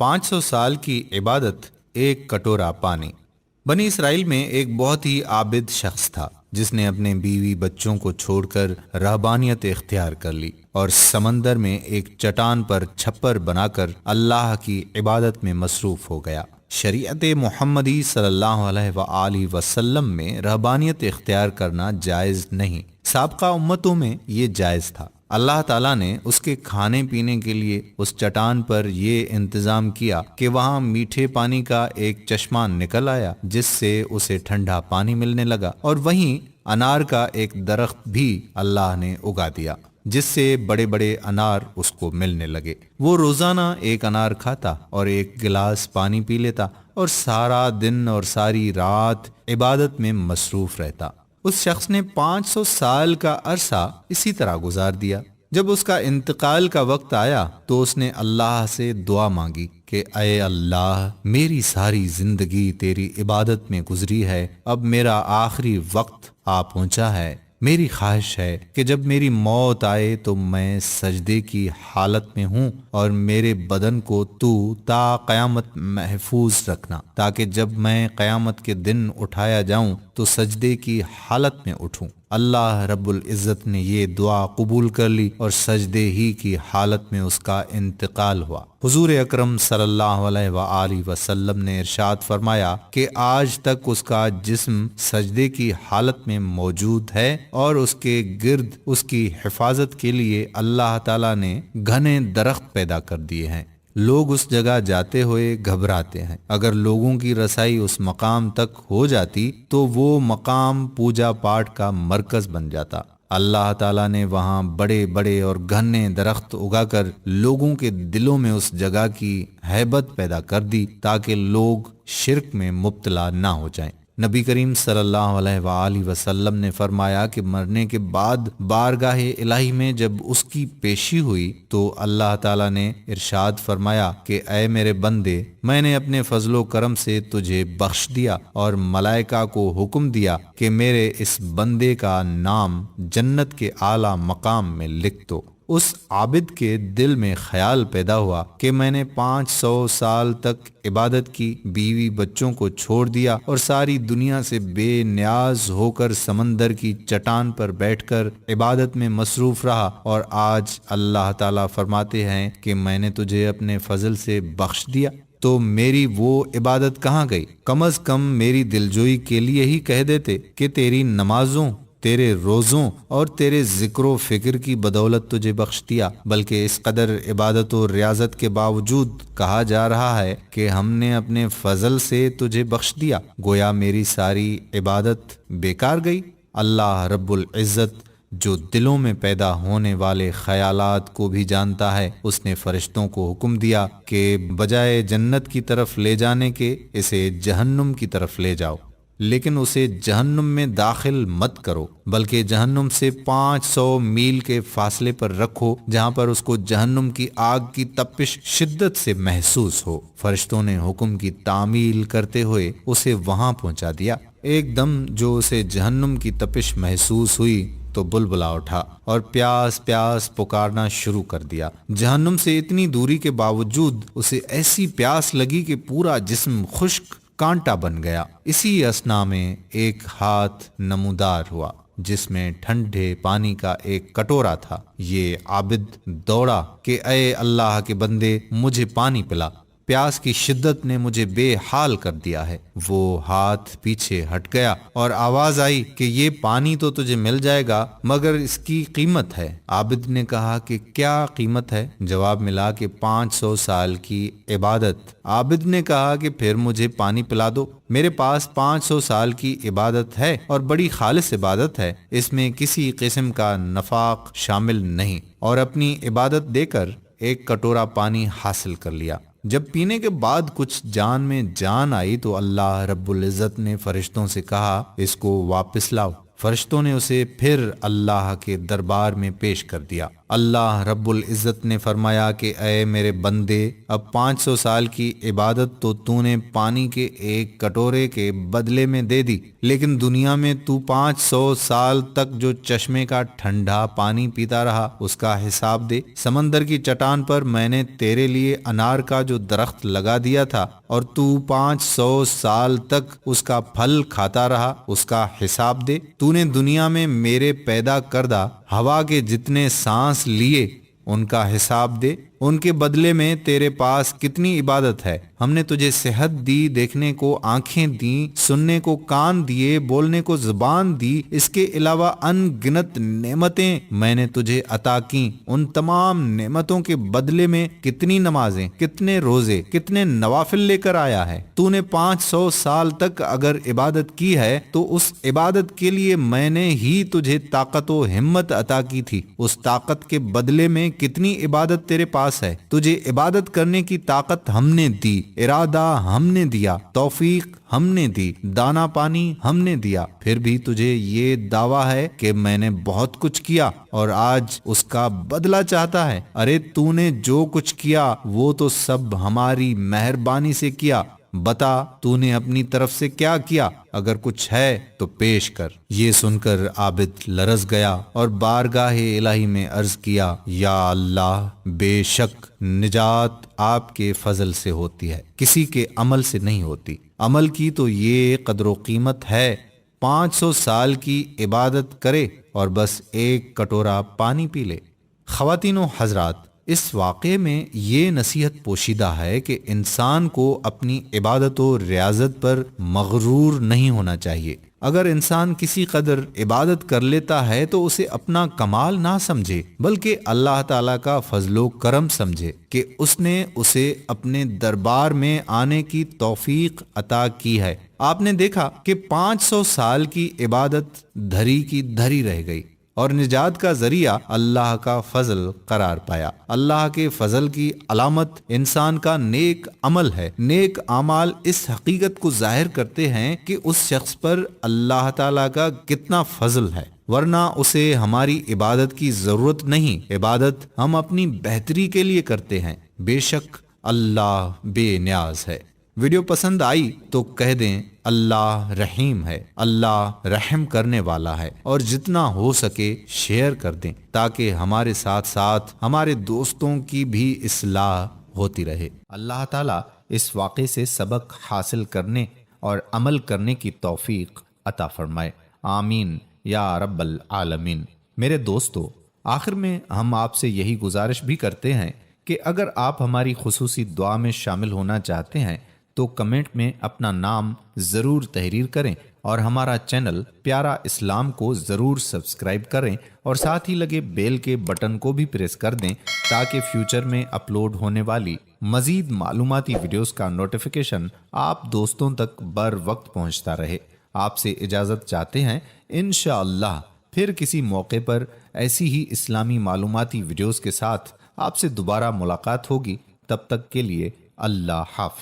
500 سال کی عبادت، ایک کٹورا پانی۔ بنی اسرائیل میں ایک بہت ہی عابد شخص تھا جس نے اپنے بیوی بچوں کو چھوڑ کر رہبانیت اختیار کر لی اور سمندر میں ایک چٹان پر چھپر بنا کر اللہ کی عبادت میں مصروف ہو گیا۔ شریعت محمدی صلی اللہ علیہ وآلہ وسلم میں رہبانیت اختیار کرنا جائز نہیں، سابقہ امتوں میں یہ جائز تھا۔ اللہ تعالیٰ نے اس کے کھانے پینے کے لیے اس چٹان پر یہ انتظام کیا کہ وہاں میٹھے پانی کا ایک چشمہ نکل آیا جس سے اسے ٹھنڈا پانی ملنے لگا، اور وہیں انار کا ایک درخت بھی اللہ نے اگا دیا جس سے بڑے بڑے انار اس کو ملنے لگے۔ وہ روزانہ ایک انار کھاتا اور ایک گلاس پانی پی لیتا اور سارا دن اور ساری رات عبادت میں مصروف رہتا۔ اس شخص نے 500 سال کا عرصہ اسی طرح گزار دیا۔ جب اس کا انتقال کا وقت آیا تو اس نے اللہ سے دعا مانگی کہ اے اللہ، میری ساری زندگی تیری عبادت میں گزری ہے، اب میرا آخری وقت آ پہنچا ہے، میری خواہش ہے کہ جب میری موت آئے تو میں سجدے کی حالت میں ہوں اور میرے بدن کو تو تا قیامت محفوظ رکھنا، تاکہ جب میں قیامت کے دن اٹھایا جاؤں تو سجدے کی حالت میں اٹھوں۔ اللہ رب العزت نے یہ دعا قبول کر لی اور سجدے ہی کی حالت میں اس کا انتقال ہوا۔ حضور اکرم صلی اللہ علیہ وآلہ وسلم نے ارشاد فرمایا کہ آج تک اس کا جسم سجدے کی حالت میں موجود ہے اور اس کے گرد اس کی حفاظت کے لیے اللہ تعالیٰ نے گھنے درخت پیدا کر دیے ہیں۔ لوگ اس جگہ جاتے ہوئے گھبراتے ہیں، اگر لوگوں کی رسائی اس مقام تک ہو جاتی تو وہ مقام پوجا پاٹ کا مرکز بن جاتا۔ اللہ تعالیٰ نے وہاں بڑے بڑے اور گھنے درخت اگا کر لوگوں کے دلوں میں اس جگہ کی ہیبت پیدا کر دی تاکہ لوگ شرک میں مبتلا نہ ہو جائیں۔ نبی کریم صلی اللہ علیہ وآلہ وسلم نے فرمایا کہ مرنے کے بعد بارگاہ الہی میں جب اس کی پیشی ہوئی تو اللہ تعالیٰ نے ارشاد فرمایا کہ اے میرے بندے، میں نے اپنے فضل و کرم سے تجھے بخش دیا اور ملائکہ کو حکم دیا کہ میرے اس بندے کا نام جنت کے اعلیٰ مقام میں لکھ دو۔ اس عابد کے دل میں خیال پیدا ہوا کہ میں نے 500 سال تک عبادت کی، بیوی بچوں کو چھوڑ دیا اور ساری دنیا سے بے نیاز ہو کر سمندر کی چٹان پر بیٹھ کر عبادت میں مصروف رہا، اور آج اللہ تعالیٰ فرماتے ہیں کہ میں نے تجھے اپنے فضل سے بخش دیا، تو میری وہ عبادت کہاں گئی؟ کم از کم میری دلجوئی کے لیے ہی کہہ دیتے کہ تیری نمازوں، تیرے روزوں اور تیرے ذکر و فکر کی بدولت تجھے بخش دیا، بلکہ اس قدر عبادت و ریاضت کے باوجود کہا جا رہا ہے کہ ہم نے اپنے فضل سے تجھے بخش دیا، گویا میری ساری عبادت بیکار گئی۔ اللہ رب العزت جو دلوں میں پیدا ہونے والے خیالات کو بھی جانتا ہے، اس نے فرشتوں کو حکم دیا کہ بجائے جنت کی طرف لے جانے کے اسے جہنم کی طرف لے جاؤ، لیکن اسے جہنم میں داخل مت کرو، بلکہ جہنم سے 500 میل کے فاصلے پر رکھو جہاں پر اس کو جہنم کی آگ کی تپش شدت سے محسوس ہو۔ فرشتوں نے حکم کی تعمیل کرتے ہوئے اسے وہاں پہنچا دیا۔ ایک دم جو اسے جہنم کی تپش محسوس ہوئی تو بلبلا اٹھا اور پیاس پیاس پکارنا شروع کر دیا۔ جہنم سے اتنی دوری کے باوجود اسے ایسی پیاس لگی کہ پورا جسم خشک کانٹا بن گیا۔ اسی اثنا میں ایک ہاتھ نمودار ہوا جس میں ٹھنڈے پانی کا ایک کٹورا تھا۔ یہ عابد دوڑا کہ اے اللہ کے بندے، مجھے پانی پلا، پیاس کی شدت نے مجھے بے حال کر دیا ہے۔ وہ ہاتھ پیچھے ہٹ گیا اور آواز آئی کہ یہ پانی تو تجھے مل جائے گا مگر اس کی قیمت ہے۔ عابد نے کہا کہ کیا قیمت ہے؟ جواب ملا کہ 500 سال کی عبادت۔ عابد نے کہا کہ پھر مجھے پانی پلا دو، میرے پاس 500 سال کی عبادت ہے اور بڑی خالص عبادت ہے، اس میں کسی قسم کا نفاق شامل نہیں، اور اپنی عبادت دے کر ایک کٹورا پانی حاصل کر لیا۔ جب پینے کے بعد کچھ جان میں جان آئی تو اللہ رب العزت نے فرشتوں سے کہا اس کو واپس لاؤ۔ فرشتوں نے اسے پھر اللہ کے دربار میں پیش کر دیا۔ اللہ رب العزت نے فرمایا کہ اے میرے بندے، اب 500 سال کی عبادت تو نے پانی کے ایک کٹورے کے بدلے میں دے دی، لیکن دنیا میں 500 سال تک جو چشمے کا ٹھنڈا پانی پیتا رہا اس کا حساب دے۔ سمندر کی چٹان پر میں نے تیرے لیے انار کا جو درخت لگا دیا تھا اور 500 سال تک اس کا پھل کھاتا رہا اس کا حساب دے۔ نے دنیا میں میرے پیدا کردہ ہوا کے جتنے سانس لیے ان کا حساب دے۔ ان کے بدلے میں تیرے پاس کتنی عبادت ہے۔ ہم نے تجھے صحت دی، دیکھنے کو آنکھیں دیں، سننے کو کان دیے، بولنے کو زبان دی، اس کے علاوہ ان گنت نعمتیں میں نے تجھے عطا کیں۔ ان تمام نعمتوں کے بدلے میں کتنی نمازیں، کتنے روزے، کتنے نوافل لے کر آیا ہے۔ تو نے 500 سال تک اگر عبادت کی ہے تو اس عبادت کے لیے میں نے ہی تجھے طاقت و ہمت عطا کی تھی۔ اس طاقت کے بدلے میں کتنی عبادت تیرے پاس ہے۔ تجھے عبادت کرنے کی طاقت ہم نے دی، ارادہ ہم نے دیا، توفیق ہم نے دی، دانا پانی ہم نے دیا، پھر بھی تجھے یہ دعویٰ ہے کہ میں نے بہت کچھ کیا اور آج اس کا بدلہ چاہتا ہے۔ ارے تو نے جو کچھ کیا وہ تو سب ہماری مہربانی سے کیا، بتا تو نے اپنی طرف سے کیا کیا؟ اگر کچھ ہے تو پیش کر۔ یہ سن کر عابد لرز گیا اور بارگاہ الہی میں عرض کیا، یا اللہ، بے شک نجات آپ کے فضل سے ہوتی ہے، کسی کے عمل سے نہیں ہوتی۔ عمل کی تو یہ قدر و قیمت ہے، 500 سال کی عبادت کرے اور بس ایک کٹورا پانی پی لے۔ خواتین و حضرات، اس واقعے میں یہ نصیحت پوشیدہ ہے کہ انسان کو اپنی عبادت و ریاضت پر مغرور نہیں ہونا چاہیے۔ اگر انسان کسی قدر عبادت کر لیتا ہے تو اسے اپنا کمال نہ سمجھے، بلکہ اللہ تعالیٰ کا فضل و کرم سمجھے کہ اس نے اسے اپنے دربار میں آنے کی توفیق عطا کی ہے۔ آپ نے دیکھا کہ 500 سال کی عبادت دھری کی دھری رہ گئی اور نجات کا ذریعہ اللہ کا فضل قرار پایا۔ اللہ کے فضل کی علامت انسان کا نیک عمل ہے۔ نیک اعمال اس حقیقت کو ظاہر کرتے ہیں کہ اس شخص پر اللہ تعالیٰ کا کتنا فضل ہے، ورنہ اسے ہماری عبادت کی ضرورت نہیں۔ عبادت ہم اپنی بہتری کے لیے کرتے ہیں۔ بے شک اللہ بے نیاز ہے۔ ویڈیو پسند آئی تو کہہ دیں اللہ رحیم ہے، اللہ رحم کرنے والا ہے، اور جتنا ہو سکے شیئر کر دیں تاکہ ہمارے ساتھ ساتھ ہمارے دوستوں کی بھی اصلاح ہوتی رہے۔ اللہ تعالیٰ اس واقعے سے سبق حاصل کرنے اور عمل کرنے کی توفیق عطا فرمائے، آمین یا رب العالمین۔ میرے دوستو، آخر میں ہم آپ سے یہی گزارش بھی کرتے ہیں کہ اگر آپ ہماری خصوصی دعا میں شامل ہونا چاہتے ہیں تو کمنٹ میں اپنا نام ضرور تحریر کریں اور ہمارا چینل پیارا اسلام کو ضرور سبسکرائب کریں اور ساتھ ہی لگے بیل کے بٹن کو بھی پریس کر دیں تاکہ فیوچر میں اپلوڈ ہونے والی مزید معلوماتی ویڈیوز کا نوٹیفیکیشن آپ دوستوں تک بر وقت پہنچتا رہے۔ آپ سے اجازت چاہتے ہیں، انشاءاللہ پھر کسی موقع پر ایسی ہی اسلامی معلوماتی ویڈیوز کے ساتھ آپ سے دوبارہ ملاقات ہوگی۔ تب تک کے لیے اللہ حافظ۔